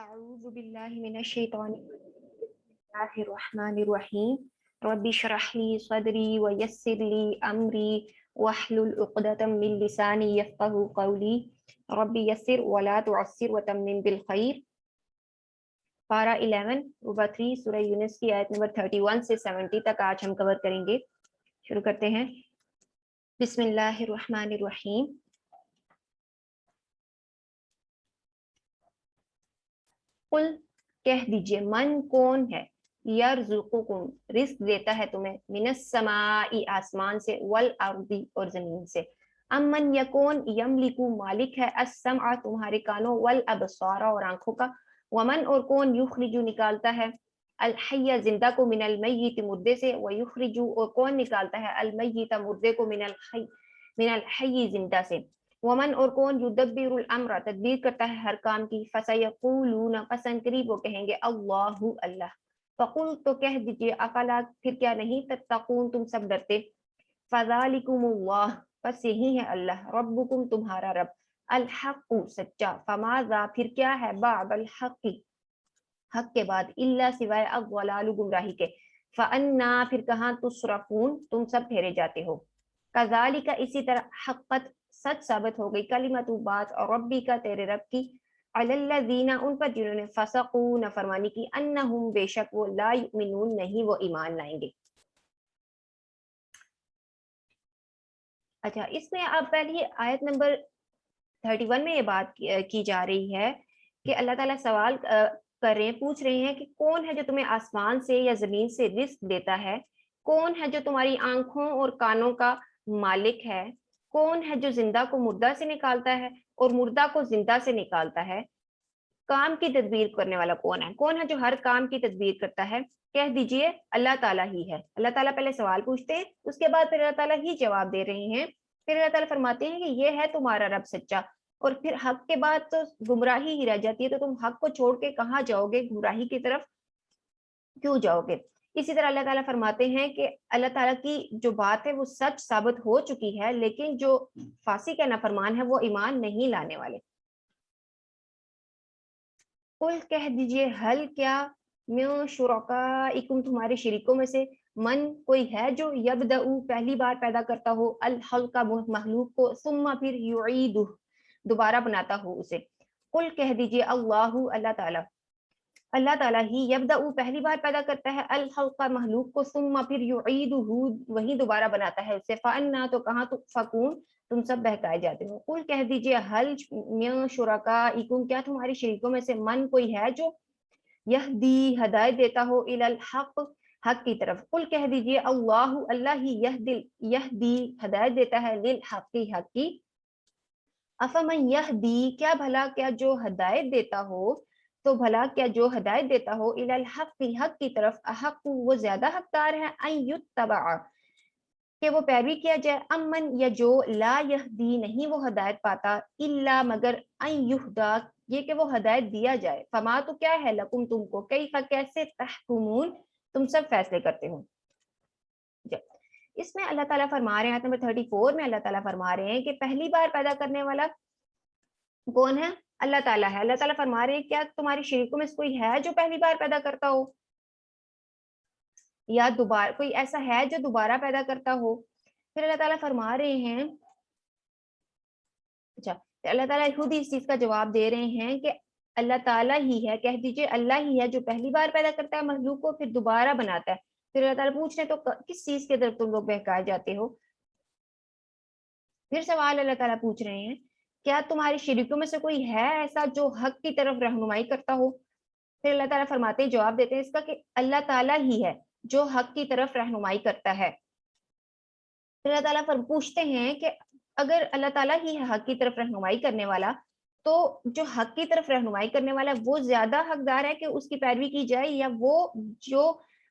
أعوذ بالله من الشيطان الرجيم. بسم الله الرحمن الرحيم. رب اشرح لي صدري ويسر لي أمري واحلل عقدة من لساني يفقهوا قولي. رب يسر ولا تعسر وتمم بالخير. पारा 11 रूबा 3 सूरह यूनुस की आयत नंबर 31 से 70 तक आज हम कवर करेंगे। शुरू करते हैं। बिस्मिल्लाहिर्रहमानिर्रहीम। कुल कह दीजिए, मन कौन है, यरज़ुकुकुम रिस्क देता है तुम्हें, मिनस समाई आसमान से, वल अर्दी और जमीन से। अमन यकून यमलिकु मालिक है, अस्समअ तुम्हारे कानों, वल अबसारा और आंखों का, वमन और कौन युखरिजु निकालता है, अल हय्य जिंदा को, मिनल मय्यित मुर्दे से, व युखरिजु और कौन निकालता है, अल मय्यित मुर्दे को, मिनल हय्य जिंदा से। वमन और कौन युदब्बिरुल अम्र तदबीर करता है हर काम की, फसयक़ूलून पसन करीब वो कहेंगे अल्लाहु अल्लाह। फकुल तो कह दीजिए, अफला फिर क्या नहीं, तत्तकून तुम सब डरते, फज़ालिकुमुल्लाह बस यही है अल्लाह, रब्बुकुम तुम्हारा रब, अल हक़्क़ु सच्चा, फमाज़ा फिर क्या है, बअदल हक़्क़ि हक के बाद, इल्ला सिवाय अज़्ज़लालु गुमराही के, फ़अन्ना फिर कहाँ, तुसरफ़ून तुम सब फेरे जाते हो। कज़ालिका इसी तरह, हक़्क़त सच साबित हो गई, कलिमतु बात, और रब्बी का तेरे रब की, अलल्लज़ीना उन पर जिन्होंने फ़सक़ू नाफरमानी की, अन्नहुम बेशक वो, ला युमिनून नहीं वो ईमान लाएंगे। अच्छा, इसमें अब पहली आयत नंबर 31 में ये बात की जा रही है कि अल्लाह ताला सवाल कर रहे हैं, पूछ रहे हैं कि कौन है जो तुम्हें आसमान से या जमीन से रिस्क देता है, कौन है जो तुम्हारी आंखों और कानों का मालिक है, कौन है जो जिंदा को मुर्दा से निकालता है और मुर्दा को जिंदा से निकालता है, काम की तदबीर करने वाला कौन है जो हर काम की तदबीर करता है। कह दीजिए अल्लाह ताला ही है। अल्लाह ताला पहले सवाल पूछते हैं, उसके बाद फिर अल्लाह ताला ही जवाब दे रहे हैं। फिर अल्लाह ताला फरमाते हैं कि ये है तुम्हारा रब सच्चा, और फिर हक के बाद तो गुमराही ही रह जाती है, तो तुम हक को छोड़ के कहाँ जाओगे, गुमराही की तरफ क्यों जाओगे। इसी तरह अल्लाह ताला फरमाते हैं कि अल्लाह ताला की जो बात है वो सच साबित हो चुकी है, लेकिन जो फासी का नाफरमान है वो ईमान नहीं लाने वाले। कुल कह दीजिए, हल क्या, म्यो शुरकाइकुम तुम्हारे शरीकों में से, मन कोई है जो यबदउ पहली बार पैदा करता हो, अल हल्का महलूक को, सुम्मा फिर युईदु दोबारा बनाता हो उसे। कुल कह दीजिए, अल्लाहु अल्लाह ताला, अल्लाह ताला ही यबदउ पहली बार पैदा करता है, अल हल्का महलूक को, सुम्मा फिर युईदुहु वही दोबारा बनाता है उसे, फअन्ना तो कहाँ तुफकून तुम सब बहकाए जाते हो। कुल कह दीजिए, हल मिन शुरकाइकुम क्या तुम्हारी शरीकों में से, मन कोई है जो यहदी हदायत देता हो, इलल हक हक की तरफ। कुल कह दीजिए, अल्लाहु अल्लाह ही यहदी हदायत देता है, लिल हक की। अफमन यहदी क्या भला क्या जो हदायत देता हो, तो भला क्या जो हदायत देता हो, इलल हक की तरफ, अहक वो ज्यादा हकदार है, अन युत्तबा कि वो पैरवी किया जाए, अमन या जो ला यहदी नहीं वो हदायत पाता, इल्ला मगर, अन युहदा ये कि वो हदायत दिया जाए, फमा तो क्या है, लकुम तुमको, कई कैसे तहकुमून तुम सब फैसले करते हो। इसमें अल्लाह ताला फरमा रहे हैं, आयत नंबर 34 में अल्लाह ताला फरमा रहे हैं कि पहली बार पैदा करने वाला कौन है, अल्लाह ताला है। अल्लाह ताला फरमा रहे हैं, क्या तुम्हारी शरीकों में से कोई है जो पहली बार पैदा करता हो, या दोबारा कोई ऐसा है जो दोबारा पैदा करता हो। फिर अल्लाह ताला फरमा रहे हैं, अच्छा अल्लाह ताला खुद ही इस चीज का जवाब दे रहे हैं कि अल्लाह ताला ही है, कह दीजिए अल्लाह ही है जो पहली बार पैदा करता है मखलूक को, फिर दोबारा बनाता है। फिर अल्लाह ताला पूछ रहे तो किस चीज के तरफ तुम लोग बहकाए जाते हो। फिर सवाल अल्लाह ताला पूछ रहे हैं, क्या तुम्हारे शरीकों में से कोई है ऐसा जो हक की तरफ रहनुमाई करता हो। फिर अल्लाह ताला फरमाते हैं, जवाब देते हैं इसका कि अल्लाह ताला ही है जो हक की तरफ रहनुमाई करता है। फिर अल्लाह ताला पूछते हैं कि अगर अल्लाह ताला ही है हक की तरफ रहनुमाई करने वाला, तो जो हक की तरफ रहनुमाई करने वाला है वो ज्यादा हकदार है कि उसकी पैरवी की जाए, या वो जो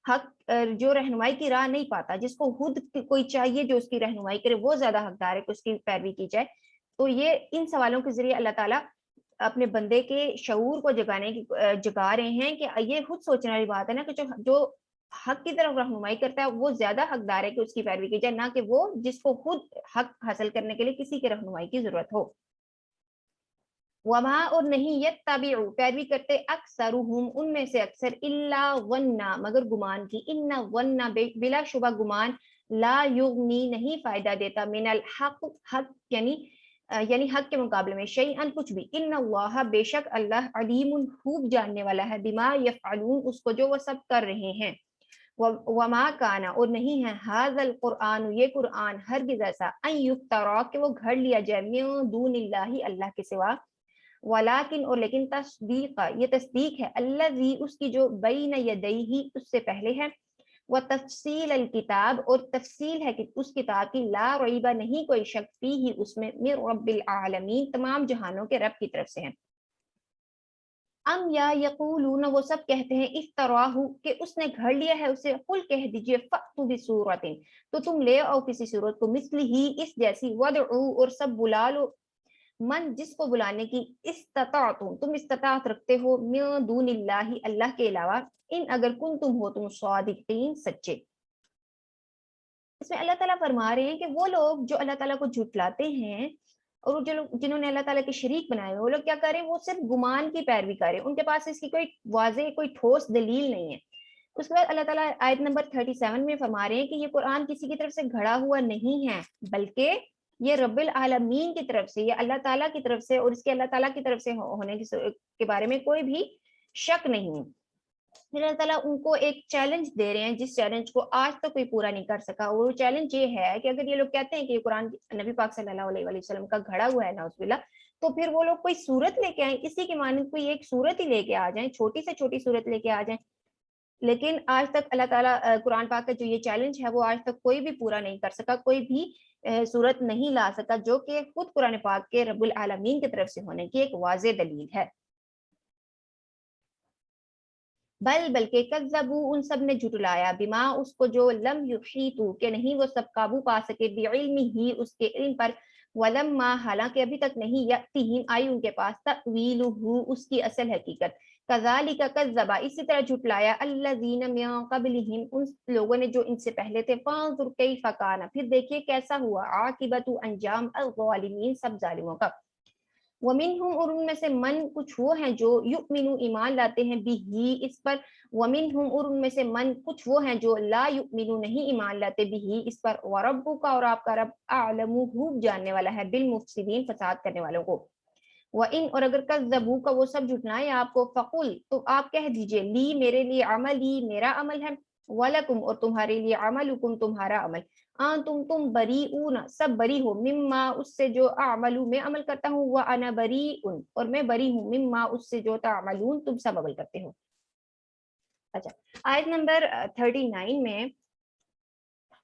हक जो रहनुमाई की राह नहीं पाता, जिसको खुद कोई चाहिए जो उसकी रहनुमाई करे, वो ज्यादा हकदार है कि उसकी पैरवी की जाए। तो ये इन सवालों के जरिए अल्लाह ताला अपने बंदे के शऊर को जगा रहे हैं कि ये खुद सोचने वाली बात है ना कि जो जो हक की तरफ रहनुमाई करता है वो ज्यादा हकदार है कि उसकी पैरवी की जाए, ना कि वो जिसको खुद हक हासिल करने के लिए किसी की रहनुमाई की जरूरत हो। वमा और नहीं यत्तबिउ पैरवी करते अक्सरुहुम उनमें से अक्सर इल्ला वन्ना मगर गुमान की इन्ना वन्ना बिला शुबा गुमान ला युगनी नहीं फायदा देता मिनल हक हक यानी हक के मुकाबले में शैअन कुछ भी इन्ना अल्लाह बेशक अल्लाह अलीमुन खूब जानने वाला है बिमा यफअलून उसको जो वो सब कर रहे हैं वमा काना और नहीं है हाज़ल कुरआन ये कुरआन हरगिज़ ऐसा अन युफ्तरा कि वो घड़ लिया जाए मिन दूनिल्लाहि अल्लाह के सिवा वलाकिन और लेकिन तस्दीक ये तस्दीक है अल्लज़ी उसकी जो बैन यदैहि उससे पहले है व तफसील अल किताब और तफसील है कि उस किताब की ला रईबा नहीं कोई शक फीही उसमें मिर रब्बिल आलमीन तमाम जहानों के रब की तरफ से है अम या यकूलून वो सब कहते हैं इफ्तराहु कि उसने घड़ लिया है उसे कुल कह दीजिए फअतु बिसूरतिन तो तुम ले आओ किसी सूरत को मिस्ली ही इस जैसी वदउ और सब बुला लो मन जिसको बुलाने की इस्तताअतुम तुम इस्तात रखते हो मिन दूनिल्लाहि अल्लाह के अलावा इन अगर कुन तुम हो तुम सादिकीन सच्चे। इसमें अल्लाह ताला फरमा रहे हैं कि वो लोग जो अल्लाह ताला को झुटलाते हैं और वो जो लोग जिन्होंने अल्लाह ताला के शरीक बनाए हुए वो लोग क्या कर रहे हैं वो सिर्फ गुमान की पैरवी कर रहे हैं उनके पास इसकी कोई वाज़ेह कोई ठोस दलील नहीं है। उसके बाद अल्लाह ताला आयत नंबर 37 में फरमा रहे हैं कि ये कुरान किसी की तरफ से घड़ा हुआ नहीं है बल्कि ये रब्बिल आलमीन की तरफ से ये अल्लाह ताला की तरफ से और इसके अल्लाह ताला की तरफ से होने के बारे में कोई भी शक नहीं है। फिर अल्लाह ताला उनको एक चैलेंज दे रहे हैं जिस चैलेंज को आज तक कोई पूरा नहीं कर सका। वो चैलेंज ये है कि अगर ये लोग कहते हैं कि ये कुरान नबी पाक सल्लल्लाहु अलैहि वसल्लम का घड़ा हुआ है नाउज़ुबिल्लाह तो फिर वो लोग कोई सूरत लेके आए इसी के मानंद कोई एक सूरत ही लेके आ जाएं छोटी से छोटी सूरत लेके आ जाएं। लेकिन आज तक अल्लाह ताला कुरान पाक का जो ये चैलेंज है वो आज तक कोई भी पूरा नहीं कर सका कोई भी सूरत नहीं ला सका जो कि खुद कुरान पाक के रब्बुल आलमीन की तरफ से होने की एक वाज़ेह दलील है। बल्कि कज़्ज़बू उन सब ने झुटलाया बिमा उसको जो लम युहीतू के नहीं वो सब काबू पा सके बिइल्मी ही उसके इल्म पर वलम्मा हालांकि अभी तक नहीं यअतीहिम आई उनके पास तअवीलुहु उसकी असल हकीकत कज़ालिका कज़्ज़बा इसी तरह झुटलाया अल्लज़ीना मिन क़ब्लिहिम उन लोगों ने जो इनसे पहले थे फ़ांज़ुर कैफ़ काना फिर देखिए कैसा हुआ आकिबतु अंजाम अज़्ज़ालिमीन सब जालिमों का वमिनहुम और उनमें से मन कुछ वो हैं जो युमिनु ईमान लाते हैं बिही इस पर वमिनहुम और उनमें से मन कुछ वो हैं जो ला युमिनु नहीं ईमान लाते बिही इस पर वरब्बुका और आपका रब आलमु खूब जानने वाला है बिल मुफसिदीन फसाद करने वालों को। व इन और अगर कज़्ज़बू का वो सब झुटलाएं आपको फकुल तो आप कह दीजिए ली मेरे लिए अमली मेरा अमल है वलकुम और तुम्हारे लिए अमलुकुम तुम्हारा अमल तुम बरी ऊन सब बरी हो मिम्मा उससे जो अमलू मैं अमल करता हूँ वह अना बरी उन और मैं बरी हूँ मिम्मा उससे जो तामलून तुम सब अमल करते हो। अच्छा आयत नंबर 39 में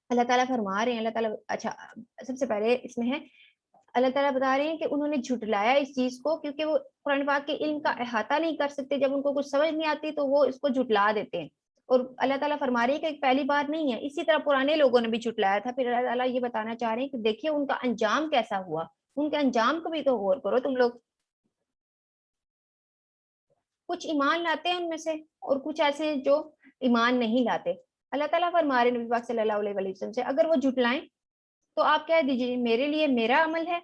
अल्लाह ताला फरमा रहे हैं अल्लाह ताला अच्छा सबसे पहले इसमें है अल्लाह ताला बता रहे हैं कि उन्होंने झुटलाया इस चीज को क्योंकि वो कुरान पाक के इल्म का अहाता नहीं कर सकते जब उनको कुछ समझ नहीं आती तो वो इसको झुटला देते हैं। और अल्लाह ताला फरमा रही है कि पहली बार नहीं है इसी तरह पुराने लोगों ने भी झुटलाया था। फिर अल्लाह ताला ये बताना चाह रहे हैं कि देखिए उनका अंजाम कैसा हुआ उनके अंजाम को भी तो गौर करो तुम लोग। कुछ ईमान लाते हैं उनमें से और कुछ ऐसे हैं जो ईमान नहीं लाते। अल्लाह ताला फरमा रहे नबी पाक सल्लल्लाहु अलैहि वसल्लम से अगर वो झुटलाएं तो आप कह दीजिए मेरे लिए मेरा अमल है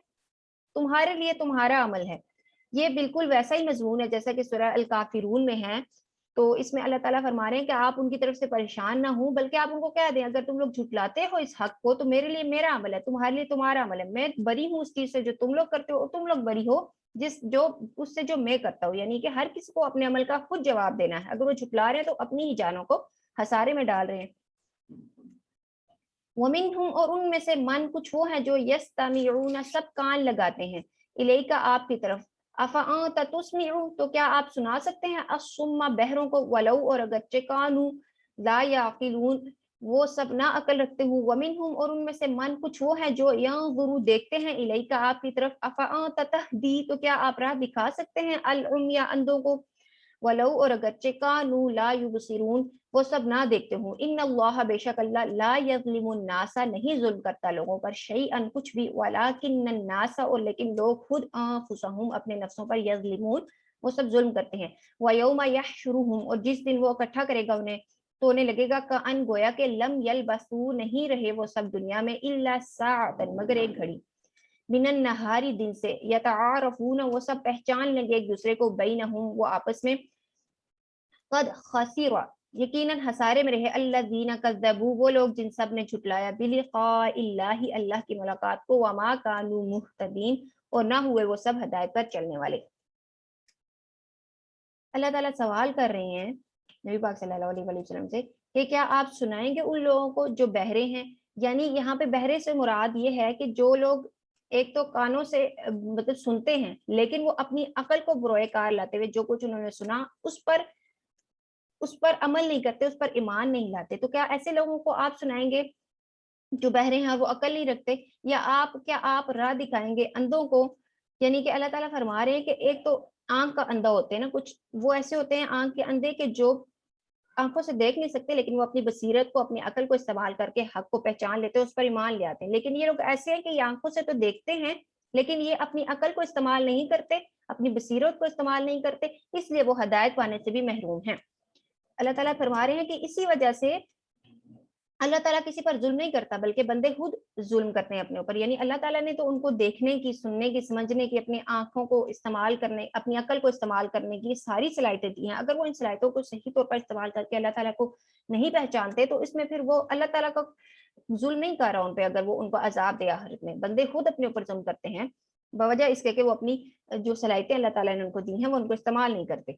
तुम्हारे लिए तुम्हारा अमल है। ये बिल्कुल वैसा ही मजमून है जैसा कि सूरह अल काफिरून में है। तो इसमें अल्लाह ताला फरमा रहे हैं कि आप उनकी तरफ से परेशान ना हो बल्कि आप उनको कह दें अगर तुम लोग झुटलाते हो इस हक को तो मेरे लिए मेरा अमल है तुम्हारे लिए तुम्हारा अमल है मैं बरी हूँ उस चीज से जो तुम लोग करते हो और तुम लोग बरी हो जिस जो उससे जो मैं करता हूँ। यानी कि हर किसी को अपने अमल का खुद जवाब देना है। अगर वो झुटला रहे हैं तो अपनी ही जानों को हसारे में डाल रहे हैं। वमिनहुम और उनमें से मन कुछ वो है जो यस्तमिऊन सब कान लगाते हैं इलेका आपकी तरफ अफअंत तुस्मिउ तो क्या आप सुना सकते हैं असुम्मा बहरों को वलौ और अगर कानू ला याकिलून वो सब ना अकल रखते हुए वमिनहुम और उनमें से मन कुछ वो है जो यंजुरू देखते हैं इलेका आपकी तरफ अफअंत तहदी तो क्या आप राह दिखा सकते हैं अल उम्या अंधों को वलौ और अगरचे कानू ला युबसिरून वो सब ना देखते हूँ इन अल्लाह बेशक अल्लाह ला यज़लिमुन नासा नहीं जुल्म करता लोगों पर शैअन कुछ भी वलाकिन्न नासा और लेकिन लोग खुद अनफुसहुम अपने नफ्सों पर यज़लिमून वो सब जुल्म करते हैं। व यौमा यहशुरुहुम और जिस दिन वो इकट्ठा करेगा उन्हें तो उन्हें लगेगा का अन गोया के लम यलबसू नहीं रहे वो सब दुनिया में इल्ला साअतन मगर एक घड़ी मिनन नहारी दिन से, यतआरफून वो सब पहचान लेंगे एक दूसरे को, बैनहुम वो आपस में, कद खसीरा यकीनन हसारे में रहे, अल्लज़ीना कज़्ज़बू वो लोग जिन सब ने झुटलाया, बिलिक़ाइल्लाहि अल्लाह की मुलाकात को, वमा कानू मुहतदीन और ना हुए वो सब हदायत पर चलने वाले। अल्लाह ताला सवाल कर रहे हैं नबी पाक सल्लल्लाहु अलैहि वसल्लम से कि क्या आप सुनाएंगे उन लोगों को जो बहरे हैं। यानी यहाँ पे बहरे से मुराद ये है कि जो लोग एक तो कानों से मतलब सुनते हैं, लेकिन वो अपनी अकल को बुरोकार लाते हुए जो कुछ उन्होंने सुना उस पर अमल नहीं करते, उस पर ईमान नहीं लाते। तो क्या ऐसे लोगों को आप सुनाएंगे जो बहरे हैं, वो अकल नहीं रखते? या क्या आप राह दिखाएंगे अंधों को? यानी कि अल्लाह ताला फरमा रहे हैं कि एक तो आंख का अंधा होते हैं ना, कुछ वो ऐसे होते हैं आंख के अंधे के जो आंखों से देख नहीं सकते, लेकिन वो अपनी बसीरत को, अपनी अकल को इस्तेमाल करके हक को पहचान लेते हैं, उस पर ईमान ले आते हैं। लेकिन ये लोग ऐसे हैं कि ये आंखों से तो देखते हैं, लेकिन ये अपनी अकल को इस्तेमाल नहीं करते, अपनी बसीरत को इस्तेमाल नहीं करते, इसलिए वो हदायत पाने से भी महरूम हैं। अल्लाह ताला फरमा रहे हैं कि इसी वजह से अल्लाह ताला किसी पर जुल्म नहीं करता, बल्कि बंदे खुद जुल्म करते हैं अपने ऊपर। यानी अल्लाह ताला ने तो उनको देखने की, सुनने की, समझने की, अपनी आंखों को इस्तेमाल करने, अपनी अकल को इस्तेमाल करने की सारी सलाहियतें दी हैं। अगर वो इन सलाहियतों को सही तौर पर इस्तेमाल करके अल्लाह ताला को नहीं पहचानते, तो इसमें फिर वो अल्लाह ताला का जुल्म नहीं कर रहा उन पे, अगर वो उनको अजाब दे आखिरत में। बंदे खुद अपने ऊपर जुल्म करते हैं बवजह इसके कि वो अपनी जो सलाहियतें अल्लाह ताला ने उनको दी हैं वो उनको इस्तेमाल नहीं करते।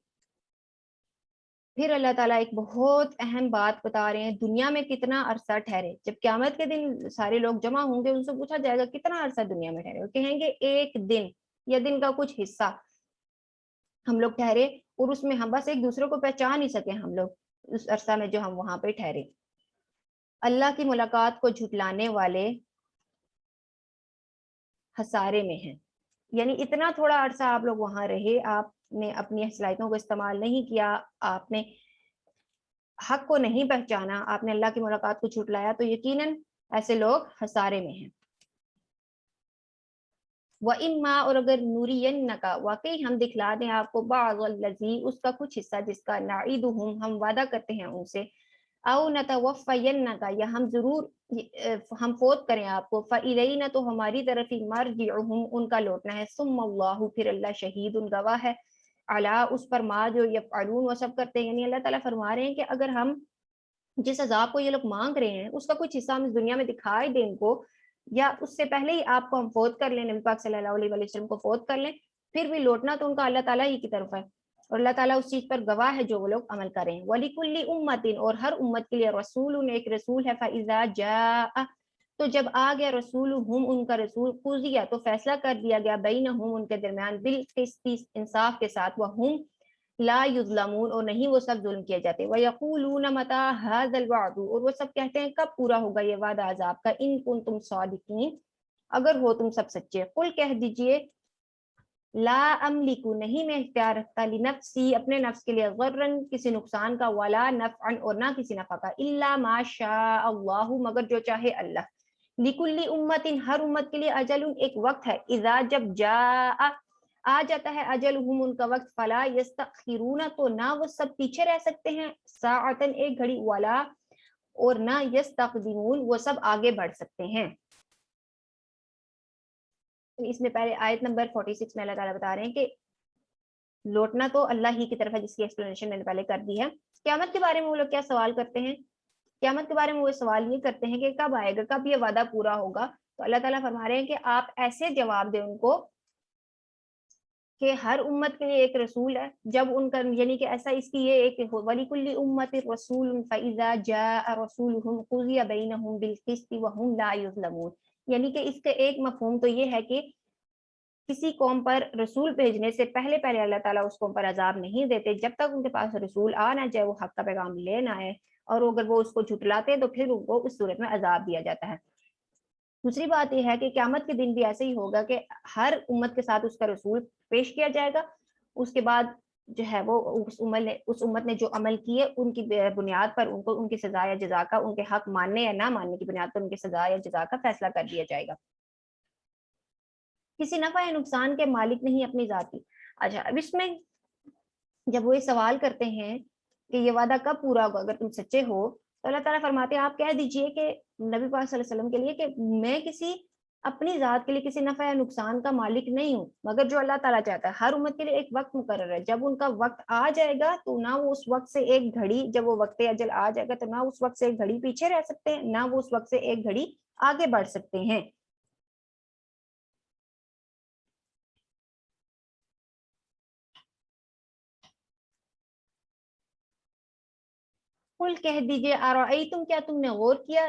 फिर अल्लाह ताला एक बहुत अहम बात बता रहे हैं, दुनिया में कितना अरसा ठहरे। जब क़यामत के दिन सारे लोग जमा होंगे, उनसे पूछा जाएगा कितना अरसा दुनिया में ठहरे, वो कहेंगे एक दिन या दिन का कुछ हिस्सा हम लोग ठहरे, और उसमें हम बस एक दूसरे को पहचान नहीं सके हम लोग उस अरसा में जो हम वहां पे ठहरे। अल्लाह की मुलाकात को झुटलाने वाले हसारे में हैं। यानी इतना थोड़ा अरसा आप लोग वहां रहे, आपने अपनी सलाहियतों को इस्तेमाल नहीं किया, आपने हक को नहीं पहचाना, आपने अल्लाह की मुलाकात को झुटलाया, तो यकीनन ऐसे लोग हसारे में हैं। व इम्मा और अगर नूरियन्नका वाकई हम दिखला दें आपको बाज़ल लज़ी उसका कुछ हिस्सा जिसका नाइदुहुम हम वादा करते हैं उनसे, औ नतवफ़्फ़यन्नका या हम जरूर हम फोत करें आपको, फ़इलैना तो हमारी तरफ ही मर्जिउहुम उनका लौटना है, सुम्मल्लाहु फिर अल्लाह शहीदुन गवाह है, अला उस पर मा जो यफ़अलून वो सब करते हैं। यानी अल्लाह ताला फरमा रहे हैं कि अगर हम जिस अजाब को ये लोग मांग रहे हैं उसका कुछ हिस्सा हम इस दुनिया में दिखाई दें इनको, या उससे पहले ही आपको हम फौत कर लें, नबी पाक सल्लल्लाहु अलैहि वसल्लम को फौत कर लें, फिर भी लौटना तो उनका अल्लाह ताला ही की तरफ है, और अल्लाह ताला उस चीज पर गवाह है जो वो लोग अमल करें। वलिकुल्ली उम्मतिन और हर उम्मत के लिए रसूल एक रसूल है, फ़इज़ा जाअ तो जब आ गया रसूल हम उनका रसूल, कुज़िया तो फैसला कर दिया गया, बैनहुम उनके दरमियान, बिल क़िस्ति इंसाफ के साथ, व हम ला युज़लमून और नहीं वो सब जुल्म किए जाते, व यक़ूलून मता हाज़ल वअदु और वो सब कहते हैं कब पूरा होगा ये वादा अजाब का, इन कुंतुम सादिकीन अगर हो तुम सब सच्चे। कुल कह दीजिए ला अमलिकु नहीं मैं इख्तियार रखता, लिनफ्सी अपने नफ्स के लिए, ज़र्रन किसी नुकसान का, वला नफ़अन और ना किसी नफ़ा का, इल्ला मा शाअ अल्लाहु मगर जो चाहे अल्लाह, लिकुल्ली उम्मतिन हर उम्मत के लिए अजलुन एक वक्त है, इज़ा जब जाअ आ जाता है अजलहुम उनका वक्त, फला यस्तखिरून तो ना वो सब पीछे रह सकते हैं, साअतन एक घड़ी, वला और ना यस्तक़दिमून वो सब आगे बढ़ सकते हैं। तो इसमें पहले आयत नंबर 46 में अल्लाह ताला बता रहे हैं कि लौटना तो अल्लाह ही की तरफ है, जिसकी एक्सप्लेनेशन मैंने पहले कर दी है। क़यामत के बारे में वो लोग क्या सवाल करते हैं? क़यामत के बारे में वो सवाल ये करते हैं कि कब आएगा, कब ये वादा पूरा होगा? तो अल्लाह ताला फरमा रहे हैं कि आप ऐसे जवाब दें उनको कि हर उम्मत के लिए एक रसूल है, जब उनका यानी कि ऐसा इसकी ये एक वलिकुल्ली उम्मति रसूल फ़इज़ा जाअ रसूलुहुम क़ुज़िया बैनहुम बिल क़िस्ति व हुम ला युज़लमून। यानी कि इसका एक मफ़हूम तो ये है कि किसी कौम पर रसूल भेजने से पहले पहले अल्लाह ताला उस कौम पर अजाब नहीं देते, जब तक उनके पास रसूल आ ना जाए, वो हक का पैगाम ले ना आए, और अगर वो उसको झुटलाते तो फिर उनको उस सूरत में अजाब दिया जाता है। दूसरी बात यह है कि क़यामत के दिन भी ऐसे ही होगा कि हर उम्मत के साथ उसका रसूल पेश किया जाएगा, उसके बाद जो है वो उस उम्मत ने जो अमल किए उनकी बुनियाद पर उनको उनकी सजा या जजा का, उनके हक मानने या ना मानने की बुनियाद पर उनकी सजा या जजा का फैसला कर दिया जाएगा। किसी नफा या नुकसान के मालिक नहीं अपनी जाति। अच्छा, अब इसमें जब वो ये सवाल करते हैं कि ये वादा कब पूरा होगा अगर तुम सच्चे हो, तो अल्लाह ताला फरमाते हैं आप कह दीजिए कि नबी पाक सल्लल्लाहु अलैहि वसल्लम के लिए कि मैं किसी اپنی ذات کے لیے کسی نفع یا نقصان کا مالک نہیں ہوں، مگر جو اللہ تعالیٰ چاہتا ہے. ہر امت کے لیے ایک وقت مقرر ہے، جب ان کا وقت آ جائے گا تو نہ وہ اس وقت سے ایک گھڑی، جب وہ وقت اجل آ جائے گا تو نہ اس وقت سے ایک گھڑی پیچھے رہ سکتے ہیں، نہ وہ اس وقت سے ایک گھڑی آگے بڑھ سکتے ہیں. قل کہہ دیجئے ارائیتم، کیا تم نے غور کیا،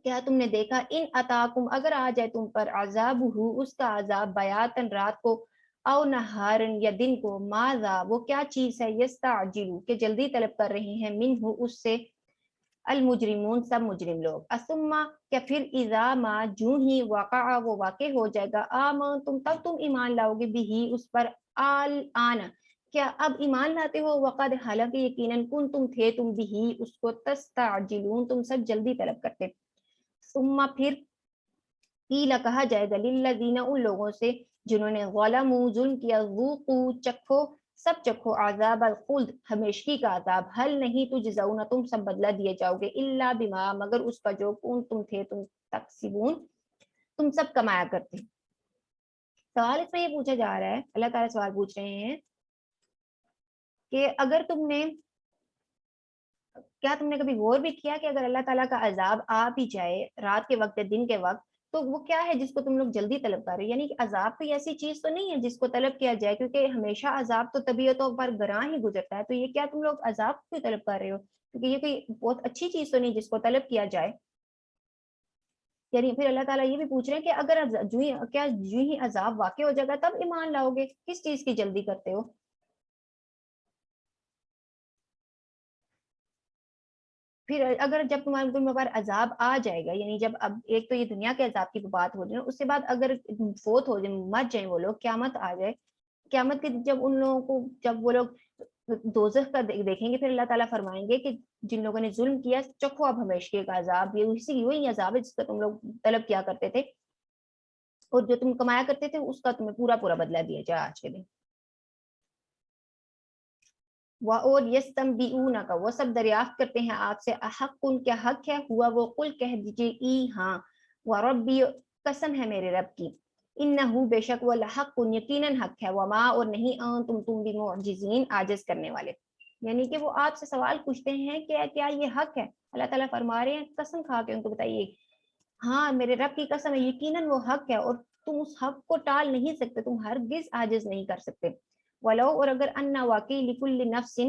کیا تم نے دیکھا، ان اتاکم اگر آ جائے تم پر عذاب ہو اس کا عذاب بیاتن رات کو، او نہارن یا دن کو، ماذا وہ کیا چیز ہے، یستعجلو کہ جلدی طلب کر رہے ہیں، منہ اس سے، المجرمون سب مجرم لوگ. اسما کیا پھر اذا ما جوں ہی وقع وہ واقع ہو جائے گا، آمنتم تب تم ایمان لاؤ گے بھی اس پر، آن کیا اب ایمان لاتے ہو، وقد حالانکہ یقیناً کن تم تھے تم بھی اس کو، تستعجلون تم سب جلدی طلب کرتے. ثم پھر قیل کہا جائے گا للذین ان لوگوں سے جنہوں نے ظلموا ظلم کیا، ذوقوا چکھو، سب چکھو، عذاب الخلد ہمیشگی کا عذاب، حل نہیں تجزون تم سب بدلہ دیے جاؤ گے، الا بما مگر اس کا جو تم تھے تم تکسبون تم سب کمایا کرتے. سوال اس میں یہ پوچھا جا رہا ہے، اللہ تعالیٰ سوال پوچھ رہے ہیں کہ اگر تم نے، کیا تم نے کبھی غور بھی کیا کہ اگر اللہ تعالیٰ کا عذاب آ بھی جائے رات کے وقت یا دن کے وقت تو وہ کیا ہے جس کو تم لوگ جلدی طلب کر رہے ہو، یعنی کہ عذاب کوئی ایسی چیز تو نہیں ہے جس کو طلب کیا جائے، کیونکہ ہمیشہ عذاب تو طبیعتوں پر گراں ہی گزرتا ہے، تو یہ کیا تم لوگ عذاب کیوں طلب کر رہے ہو، کیونکہ یہ کوئی بہت اچھی چیز تو نہیں جس کو طلب کیا جائے. یعنی پھر اللہ تعالیٰ یہ بھی پوچھ رہے ہیں کہ اگر کیا جو ہی عذاب واقع ہو جائے گا تب ایمان لاؤ گے، کس چیز کی جلدی کرتے ہو. پھر اگر جب تمہارے پر عذاب آ جائے گا، یعنی جب اب ایک تو یہ دنیا کے عذاب کی بات ہو رہی ہے، اس کے بعد اگر فوت ہو جائے، مر جائیں وہ لوگ، قیامت آ جائے، قیامت کے جب ان لوگوں کو، جب وہ لوگ دوزخ کا دیکھیں گے، پھر اللہ تعالیٰ فرمائیں گے کہ جن لوگوں نے ظلم کیا چکھو اب ہمیشہ کا عذاب، یہ وہی عذاب ہے جس کا تم لوگ طلب کیا کرتے تھے، اور جو تم کمایا کرتے تھے اس کا تمہیں پورا پورا بدلہ دیا جائے آج کے دن. اور یستنبئونک وہ سب دریافت کرتے ہیں آپ سے، احق ان کیا حق ہے، ہوا وہ، قل کہہ دیجئے ای ہاں، وربی قسم ہے میرے رب کی، انہو بے شک وہ لحق یقیناً حق ہے، وما اور نہیں تم بمعجزین عاجز کرنے والے. یعنی کہ وہ آپ سے سوال پوچھتے ہیں کہ کیا یہ حق ہے، اللہ تعالیٰ فرما رہے ہیں قسم کھا کے ان کو بتائیے ہاں میرے رب کی قسم ہے یقیناً وہ حق ہے، اور تم اس حق کو ٹال نہیں سکتے، تم ہرگز عاجز نہیں کر سکتے. ولو اور اگر ان واقعی لکل نفس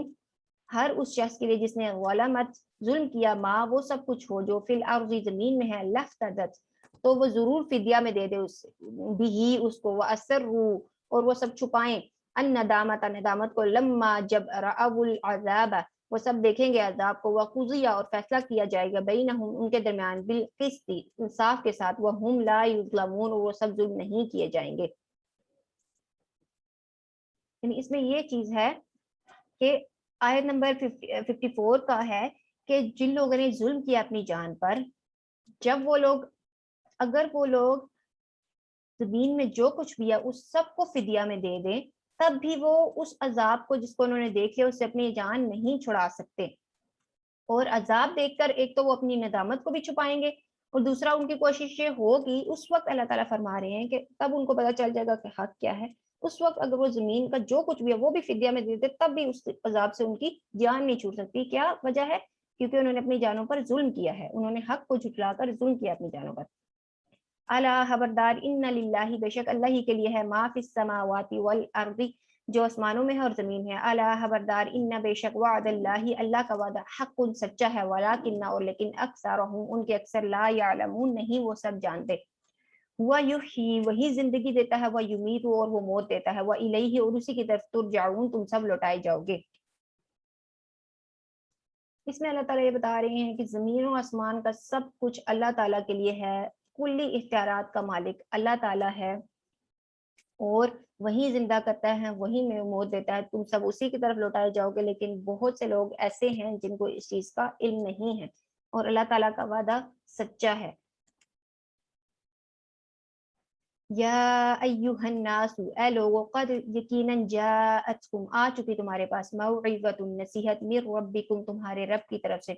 ہر اس شخص کے لیے جس نے ظلمت ظلم کیا، ماں وہ سب کچھ ہو جو فی الارض زمین میں ہے، لفتدت تو وہ ضرور فدیہ میں دے دے اس بھی اس کو، وہ اسروا اور وہ سب چھپائیں، ان ندامت ندامت کو، لما جب رأوا العذاب وہ سب دیکھیں گے عذاب کو، وقضی اور فیصلہ کیا جائے گا بینہم ان کے درمیان، بالقسط انصاف کے ساتھ، وہم لا یظلمون وہ سب ظلم نہیں کیے جائیں گے. یعنی اس میں یہ چیز ہے کہ آیت نمبر 54 کا ہے کہ جن لوگوں نے ظلم کیا اپنی جان پر، جب وہ لوگ، اگر وہ لوگ زمین میں جو کچھ بھی ہے اس سب کو فدیہ میں دے دیں، تب بھی وہ اس عذاب کو جس کو انہوں نے دیکھ لیا اس سے اپنی جان نہیں چھڑا سکتے. اور عذاب دیکھ کر ایک تو وہ اپنی ندامت کو بھی چھپائیں گے، اور دوسرا ان کی کوشش یہ ہوگی، اس وقت اللہ تعالیٰ فرما رہے ہیں کہ تب ان کو پتہ چل جائے گا کہ حق کیا ہے، اس وقت اگر وہ زمین کا جو کچھ بھی ہے وہ بھی فدیہ میں دیتے تب بھی اس عذاب سے ان کی جان نہیں چھوٹ سکتی. کیا وجہ ہے؟ کیونکہ انہوں نے اپنی جانوں پر ظلم کیا ہے، انہوں نے حق کو جھٹلا کر ظلم کیا اپنی جانوں پر. الا خبردار، ان للہ بے شک اللہ ہی کے لیے ہے، ما فی السماوات والارض جو آسمانوں میں ہے اور زمین ہے، الا خبردار، ان بے شک وعد اللہ اللہ کا وعدہ حق سچا ہے، ولکن اور لیکن اکثرهم ان کے اکثر لا یعلمون نہیں وہ سب جانتے. ہوا یحیی وہی زندگی دیتا ہے، وہ یمیت اور وہ موت دیتا ہے، وہ الیہ اور اسی کی طرف ترجعون تم سب لوٹائے جاؤ گے. اس میں اللہ تعالیٰ یہ بتا رہے ہیں کہ زمین و آسمان کا سب کچھ اللہ تعالیٰ کے لیے ہے، کلی اختیارات کا مالک اللہ تعالیٰ ہے، اور وہی زندہ کرتا ہے، وہی میں موت دیتا ہے، تم سب اسی کی طرف لوٹائے جاؤ گے. لیکن بہت سے لوگ ایسے ہیں جن کو اس چیز کا علم نہیں ہے، اور اللہ تعالیٰ کا وعدہ سچا ہے. یا ایہا الناس اے لوگو، قد یقیناً جاءتکم آ چکی تمہارے پاس، موعظۃ نصیحت، من ربکم تمہارے رب کی طرف سے،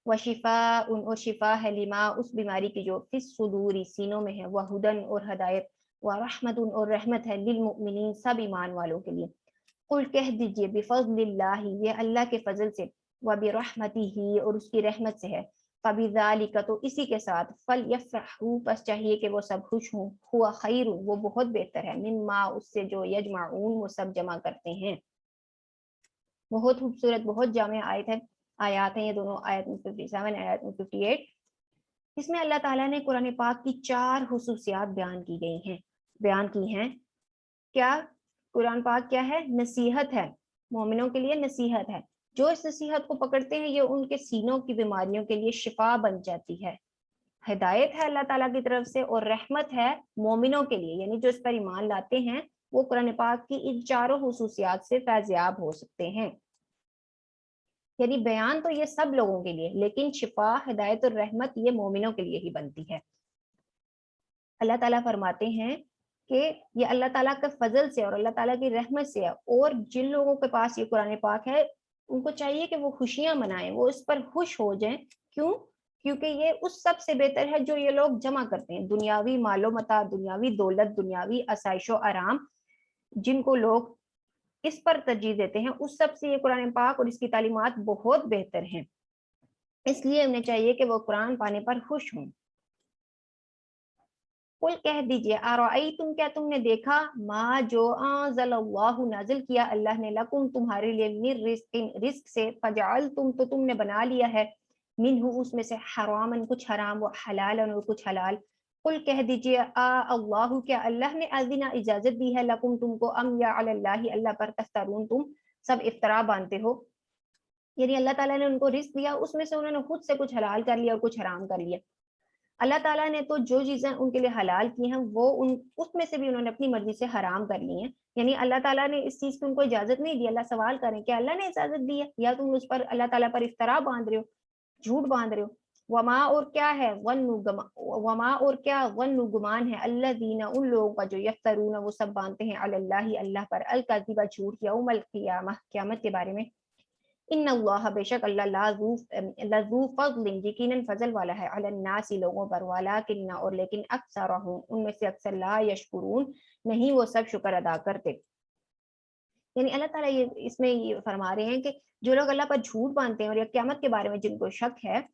वशिफाउन और शिफा है लिमा उस बीमारी की जो फिस सुदूरी सीनों में है, वहुदन और हदायत, व रहमतुन और रहमत है लिल मुमिनीन सब ईमान वालों के लिए। कुल कह दीजिए बिफज़लिल्लाहि ये अल्लाह के फजल से, व बिरहमतिही और उसकी रहमत से है, फबिज़ालिका तो इसी के साथ, फल यफ़रहू बस चाहिए कि वो सब खुश हों, हुआ खैरुन वो बहुत बेहतर है, मिम्मा उससे जो यजमाऊन वो सब जमा करते हैं। बहुत खूबसूरत बहुत जामे आयत हैं ये दोनों, आयत 57 आयत 58। इसमें अल्लाह ताला ने कुरान पाक की 4 हुसूसियात बयान की हैं। क्या कुरान पाक क्या है? नसीहत है, मोमिनों के लिए नसीहत है। जो इस नसीहत को पकड़ते हैं ये उनके सीनों की बीमारियों के लिए शिफा बन जाती है। हिदायत है अल्लाह ताला की तरफ से और रहमत है मोमिनों के लिए, यानी जो इस पर ईमान लाते हैं वो कुरान पाक की इन चारों हुसूसियात से फैज़याब हो सकते हैं। यानी बयान तो ये सब लोगों के लिए, लेकिन शिफा हिदायत और रहमत ये मोमिनों के लिए ही बनती है। अल्लाह ताला फरमाते हैं कि ये अल्लाह ताला के फजल से और अल्लाह ताला की रहमत से है, और जिन लोगों के पास ये कुरान पाक है उनको चाहिए कि वो खुशियां मनाएं, वो इस पर खुश हो जाएं। क्यों? क्योंकि ये उस सब से बेहतर है जो ये लोग जमा करते हैं, दुनियावी मालो मता, दुनियावी दौलत, दुनियावी आसाइशो आराम, जिनको लोग इस पर तरजीह देते हैं, उस सब से ये कुरान पाक और इसकी तालीमात बहुत बेहतर हैं। इसलिए उन्हें चाहिए कि वो कुरान पाने पर खुश हों। कुल कह दीजिए तुम क्या तुमने देखा, मा जो अल्लाहु नाजिल किया अल्लाह ने, लकुम तुम्हारे लिए, मिर रिस्क से, फजाल तो तुमने बना लिया है, मिनहु उसमें से, हरामन कुछ हराम, व हलालन और कुछ हलाल। कुल कह दीजिए अल्लाह क्या अल्लाह ने अज़िना इजाजत दी है, लकुम तुमको, अम या अल्लाह अल्लाह पर तफ्तरून तुम सब इफ्तरा बांधते हो। यानी अल्लाह ताला ने उनको रिस्क दिया, उसमें से उन्होंने खुद से कुछ हलाल कर लिया और कुछ हराम कर लिया। अल्लाह ताला ने तो जो चीजें उनके लिए हलाल की हैं वो उसमें से भी उन्होंने अपनी मर्जी से हराम कर ली हैं। यानी अल्लाह ताला ने इस चीज की उनको इजाजत नहीं दी। अल्लाह सवाल करें कि अल्लाह ने इजाजत दी है या तुम उस पर अल्लाह ताला पर इफ्तरा बांध रहे हो, झूठ बांध रहे हो। वमा और क्या है, वमा और क्या, वन्नु गुमान है, अल्लाह दीना उन लोगों का जो यफ्तरून वो सब बांधते हैं, अल्लाह अल्लाह पर, अल कज़िबा झूठ, यौमल क़ियामह क़यामत के बारे में। इन्नल्लाह बेशक अल्लाह लज़ू फ़ज़्लिन यकीनन फजल वाला है, अलन नासी लोगों पर, वलाकिन्ना और लेकिन अक्सरहुम उनमें से अक्सर, ला यशकुरून नहीं वो सब शुक्र अदा करते। यानी अल्लाह ताला ये इसमें ये फरमा रहे हैं कि जो लोग अल्लाह पर झूठ बांधते हैं और या क़यामत के बारे में जिनको शक है,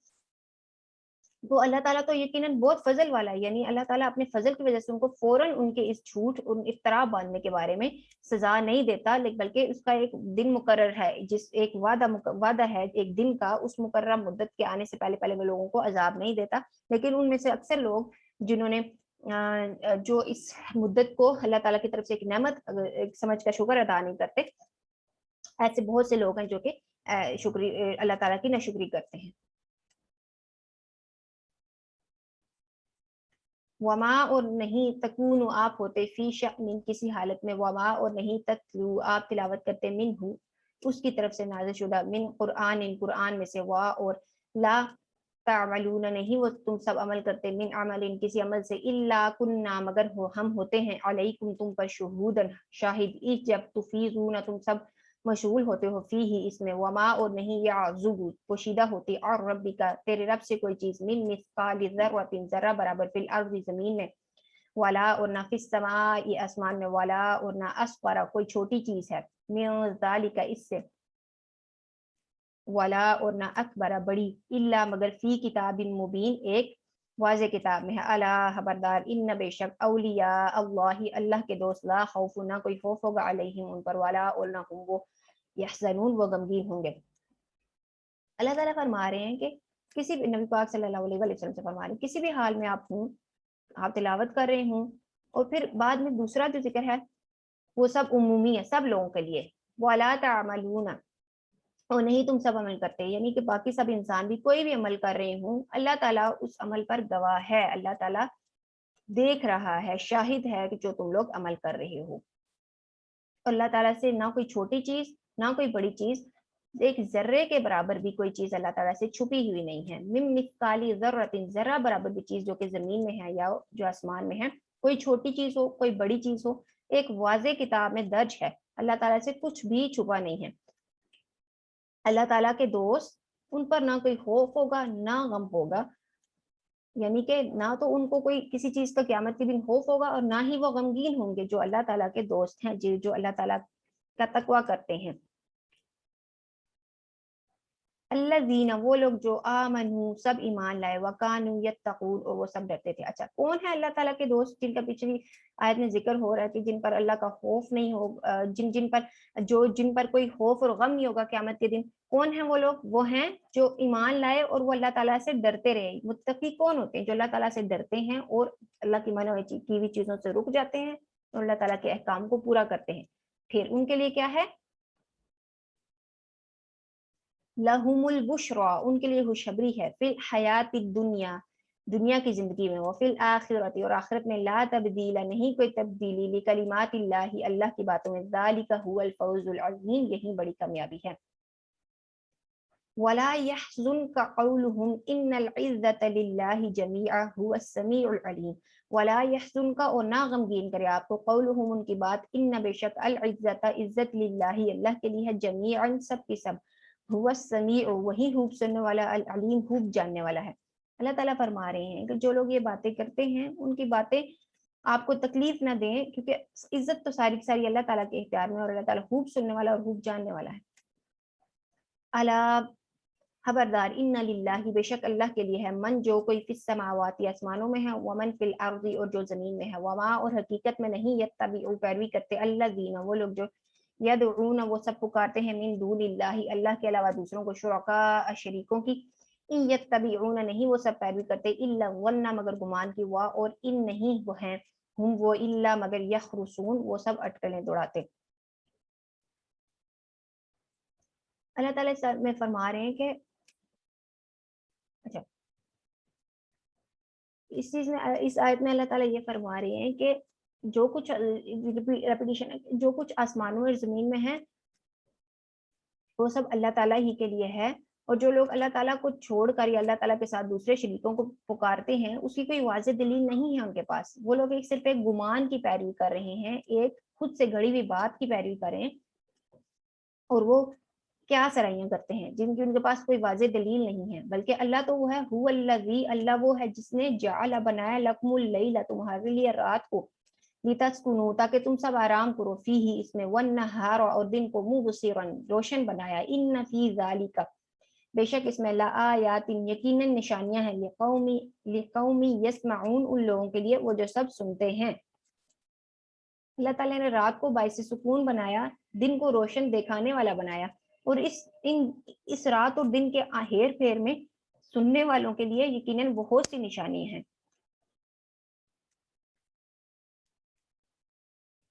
तो अल्लाह ताला तो यकीनन बहुत फजल वाला है। यानी अल्लाह ताला अपने फजल की वजह से उनको फौरन उनके इस झूठ उन इफ्तरा बांधने के बारे में सजा नहीं देता, लेकिन बल्कि उसका एक दिन मुकर्रर है, जिस एक वादा है एक दिन का, उस मुकर्रर मुद्दत के आने से पहले पहले वो लोगों को अजाब नहीं देता। लेकिन उनमें से अक्सर लोग जिन्होंने जो इस मुद्दत को अल्लाह ताला की तरफ से एक नेमत समझ का शुक्र अदा नहीं करते, ऐसे बहुत से लोग हैं जो कि शुक्री अल्लाह ताला की नाशुक्री करते हैं। वमा और नहीं, तकून आप होते, फी शअनिन किसी हालत में, वमा और नहीं, ततलू आप तिलावत करते, मिनहु उसकी तरफ से नाज़िल शुदा, मिन कुरआन इन कुरआन में से, वा और ला तामलून नहीं वो तुम सब अमल करते, मिन अमलिन किसी अमल से, इल्ला कुन्ना मगर हो हम होते हैं, अलैकुम तुम पर, शुहूदन शाहिद, इस जब तुफीजून तुम सब मशगूल होते हो, फी ही इसमें, वमा और नहीं, याजुबु पोशीदा होती, और रब्बी का तेरे रब से कोई चीज, मिन मिस्काल ज़र्रतिन जरा बराबर, फिल अर्ज़ जमीन में, वाला और ना फिस समाई आसमान में, वाला और ना अस्गरा कोई छोटी चीज है, मिन ज़ालिका इससे, वाला और ना अकबरा बड़ी, इल्ला मगर, फी किताबिन मुबीन एक वाज़े किताब में है, अला खबरदार, इन्न बेशक, औलिया अल्लाह अल्लाह के दोस्त, ला खौफ ना कोई खौफ होगा, अलैहिम उन पर, वाला और ना हम वो यहज़नून वो गमगीन होंगे। अल्लाह ताला फरमा रहे हैं कि किसी भी, नबी पाक सल्लल्लाहु अलैहि वसल्लम से फरमा रहे हैं, किसी भी हाल में आप हूँ, आप तिलावत कर रहे हूँ, और फिर बाद में दूसरा जो जिक्र है वो सब उमूमी है, सब लोगों के लिए, वला तामलूना और नहीं तुम सब अमल करते, यानी कि बाकी सब इंसान भी कोई भी अमल कर रहे हूँ, अल्लाह ताला उस अमल पर गवाह है, अल्लाह ताला देख रहा है, शाहिद है कि जो तुम लोग अमल कर रहे हो। अल्लाह ताला से ना कोई छोटी चीज ना कोई बड़ी चीज, एक जर्रे के बराबर भी कोई चीज अल्लाह ताला से छुपी हुई नहीं है, मिम मिस्काली ज़र्रतिन जरा बराबर भी चीज जो कि जमीन में है या जो आसमान में है, कोई छोटी चीज हो कोई बड़ी चीज हो, एक वाज़े किताब में दर्ज है, अल्लाह ताला से कुछ भी छुपा नहीं है। अल्लाह ताला के दोस्त उन पर ना कोई खौफ होगा ना गम होगा, यानी कि ना तो उनको कोई किसी चीज का क़यामत के दिन खौफ होगा और ना ही वो गमगीन होंगे जो अल्लाह ताला के दोस्त हैं, जो अल्लाह ताला का तकवा करते हैं। अल्लज़ीना वो लोग जो आमनू सब ईमान लाए, वकानू यत्तकून और वो सब डरते थे। अच्छा, कौन है अल्लाह ताला के दोस्त जिनका पिछली आयत में जिक्र हो रहा है कि जिन पर अल्लाह का खौफ नहीं हो, जिन पर कोई खौफ और गम नहीं होगा क़यामत के दिन। कौन है वो लोग? वो हैं जो ईमान लाए और वो अल्लाह ताला से डरते रहे। मुत्तकी कौन होते हैं? जो अल्लाह ताला से डरते हैं और अल्लाह की मना की हुई चीजों से रुक जाते हैं और अल्लाह ताला के अहकाम को पूरा करते हैं। फिर उनके लिए क्या है? लहुमुल बुशरा, उनके लिए खुशखबरी है, फिल हयाती दुनिया, दुनिया की जिंदगी में, वो फिल आखिरती और आखिरत में, ला तब्दीला नहीं कोई तब्दीली, ली कलिमातिल्लाहि अल्लाह की बातों में, ज़ालिका हुवल फौजुल अज़ीम, यही बड़ी कामयाबी है। वला यहज़ुनका क़ौलुहुम इन्नल इज़्ज़ता लिल्लाहि जमीआ हुवस समीउल अलीम, वला यहज़ुनका और ना गमगीन करे आपको, क़ौलुहुम उनकी बात, इन्न बेशक अल इज़्ज़ता इज़्ज़त लिल्लाहि अल्लाह के लिए है, जमीअन सब की सब, हुवा समीउ वही खूब सुनने वाला, अल अलीम खूब जानने वाला है। अल्लाह ताला फरमा रहे हैं कि जो लोग ये बातें करते हैं उनकी बातें आपको तकलीफ ना दें, क्योंकि इज्जत तो सारी की सारी अल्लाह ताला के इख्तियार में और अल्लाह ताला खूब सुनने वाला और खूब जानने वाला है। अला खबरदार, इन्ना लिल्लाहि बेशक अल्लाह के लिए है, मन जो कोई फिस समावाती आसमानों में है, वमन फिल अर्दी और जो जमीन में है, वमा और हकीकत में नहीं यत्तबिउ पैरवी करते, अल्लज़ीना वो लोग जो यदऊन वो सब पुकारते हैं, मिन दूनिल्लाहि अल्लाह के अलावा दूसरों को, शुरका शरीकों की, इन यत्तबिउन नहीं वो सब पैरवी करते, इल्ला वन्ना मगर गुमान की, वा और इन नहीं वो हैं, हम वो इल्ला मगर यखरुसून वो सब अटकलें दौड़ाते। अल्लाह ताला में फरमा रहे हैं कि अच्छा, इस चीज में इस आयत में अल्लाह ताला ये फरमा रहे हैं कि जो कुछ रेपिटेशन है, जो कुछ आसमानों और जमीन में है वो सब अल्लाह ताला ही के लिए है। और जो लोग अल्लाह ताला को छोड़कर या अल्लाह ताला के साथ दूसरे शरीकों को पुकारते हैं, उसकी कोई वाज़ेह दलील नहीं है उनके पास। वो लोग एक सिर्फ एक गुमान की पैरवी कर रहे हैं, एक खुद से गढ़ी हुई बात की पैरवी कर रहे हैं, और वो क्या सराइयां करते हैं जिनकी उनके पास कोई वाज़ेह दलील नहीं है। बल्कि अल्लाह तो वो है, हुवल्लज़ी अल्लाह वो है जिसने जअल बनाया लकुमुल लैला तुम्हारे लिए रात को, लितस्कुनू ताकि तुम सब आराम करो, फीही इसमें, वन नहार और दिन को, मुबसिरन रोशन बनाया, इन फी ज़ालिका बेशक इसमें, लाआयातिन यकीनन निशानियां हैं, लिकौमी यस्माऊन उन लोगों के लिए वो जो सब सुनते हैं। अल्लाह ताला ने रात को बाइस सुकून बनाया, दिन को रोशन दिखाने वाला बनाया, और इस रात और दिन के हेर फेर में सुनने वालों के लिए यकीनन बहुत सी निशानियां हैं।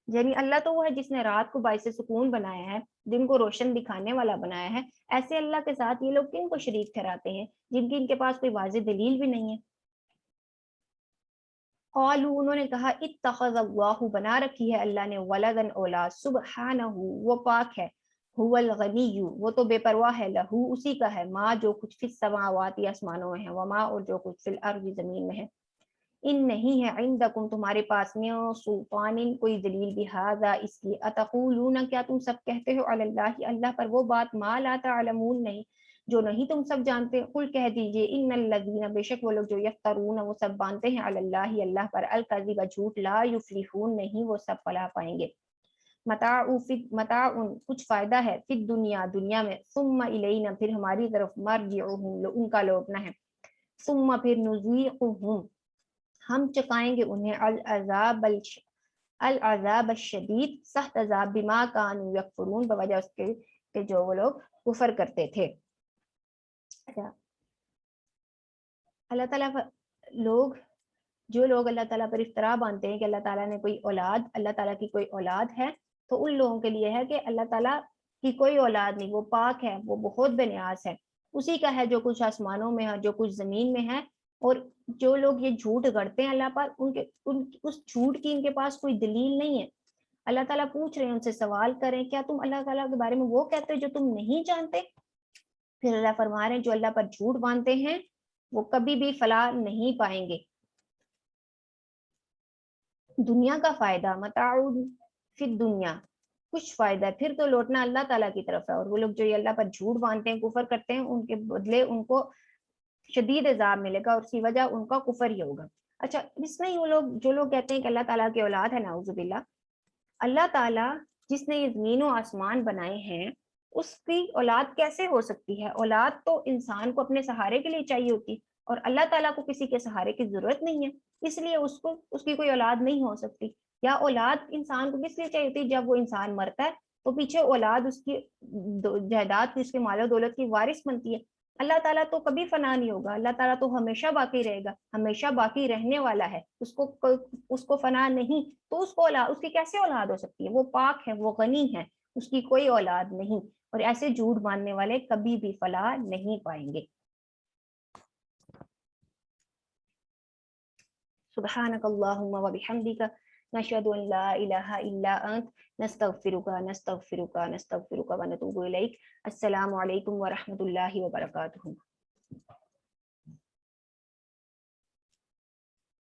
यानी अल्लाह तो वो है जिसने रात को बाइस सुकून बनाया है, दिन को रोशन दिखाने वाला बनाया है। ऐसे अल्लाह के साथ ये लोग किन को शरीक ठहराते हैं जिनकी इनके पास कोई वाज़ेह दलील भी नहीं है। क़ालू उन्होंने कहा, इत्तख़ज़ल्लाहु बना रखी है अल्लाह ने, वलदन औलाद, सुब्हानहू वो पाक है, हुवल गनिय्यु वो तो बेपरवाह है, लहू उसी का है, माँ जो कुछ फिस समावाती आसमानों में है, वमा और जो कुछ फिल अर्ज़ ज़मीन में है, इन नहीं है इंदकुम तुम्हारे पास में सुल्तानिन कोई दलील बिहाजा इसकी, अतक़ूलूना क्या तुम सब कहते हो अलल्लाहि अल्लाह पर वो बात, मा ला तअलमून नहीं जो नहीं तुम सब जानते। कुल कह दीजिए, इन्नल लज़ीना बेशक वो लोग जो यफ्तरून वो सब बांधते हैं, अलल्लाहि अल्लाह पर, अल कज़िब झूठ, ला युफ्लिहून नहीं वो सब फलाह पाएंगे। मताउन कुछ फायदा है, फिद दुनिया दुनिया में, सुम्मा इलैना फिर हमारी तरफ, मरजिउहुम उनका लौटना है, सुम्मा फिर नुज़ीक़ुहुम हम चकाएंगे उन्हें, अल अज़ाब शदीद सख्त अज़ाब, बिमा कानू यकफुरून बवजह उसके कि जो वो लोग कुफर करते थे। अच्छा, अल्लाह ताला लोग जो लोग अल्लाह ताला पर इफ्तरा बांधते हैं कि अल्लाह ताला ने कोई औलाद, अल्लाह ताला की कोई औलाद है, तो उन लोगों के लिए है कि अल्लाह ताला की कोई औलाद नहीं, वो पाक है, वो बहुत बेनियाज है, उसी का है जो कुछ आसमानों में है, जो कुछ जमीन में है। और जो लोग ये झूठ गढ़ते हैं अल्लाह पर, उस झूठ की इनके पास कोई दलील नहीं है। अल्लाह ताला पूछ रहे हैं, उनसे सवाल करें, क्या तुम अल्लाह ताला के बारे में वो कहते हो जो तुम नहीं जानते? फिर अल्लाह फरमा रहे हैं, जो अल्लाह पर झूठ बांधते हैं वो कभी भी फलाह नहीं पाएंगे। दुनिया का फायदा, मताउन फिर दुनिया कुछ फायदा है, फिर तो लौटना अल्लाह ताला की तरफ है। और वो लोग जो ये अल्लाह पर झूठ बांधते हैं, कुफर करते हैं, उनके बदले उनको शदीद अजाब मिलेगा और उसकी वजह उनका कुफर ही होगा। अच्छा, इसमें वो लोग जो लोग कहते हैं कि अल्लाह ताला की औलाद है, नाउजुबिल्ला, अल्लाह ताला जिसने ये जमीन और आसमान बनाए हैं उसकी औलाद कैसे हो सकती है? औलाद तो इंसान को अपने सहारे के लिए चाहिए होती, और अल्लाह ताला को किसी के सहारे की जरूरत नहीं है, इसलिए उसको उसकी कोई औलाद नहीं हो सकती। या औलाद इंसान को किस लिए चाहिए होती? जब वो इंसान मरता है तो पीछे औलाद उसकी जायदाद की, उसके मालो दौलत की वारिस बनती है। अल्लाह ताला तो कभी फना नहीं होगा, अल्लाह ताला तो हमेशा बाकी रहेगा, हमेशा बाकी रहने वाला है, उसको फना नहीं, तो उसको औलाद, उसकी कैसे औलाद हो सकती है? वो पाक है, वो गनी है, उसकी कोई औलाद नहीं। और ऐसे झूठ मानने वाले कभी भी फलाह नहीं पाएंगे। सुब्हानकल्लाहुम्मा व बिहम्दिका नशहदु अन ला इलाहा इल्ला अंत नस्तगफिरुका व नतूबु इलैक। अस्सलामु अलैकुम व रहमतुल्लाहि व बरकातुहू।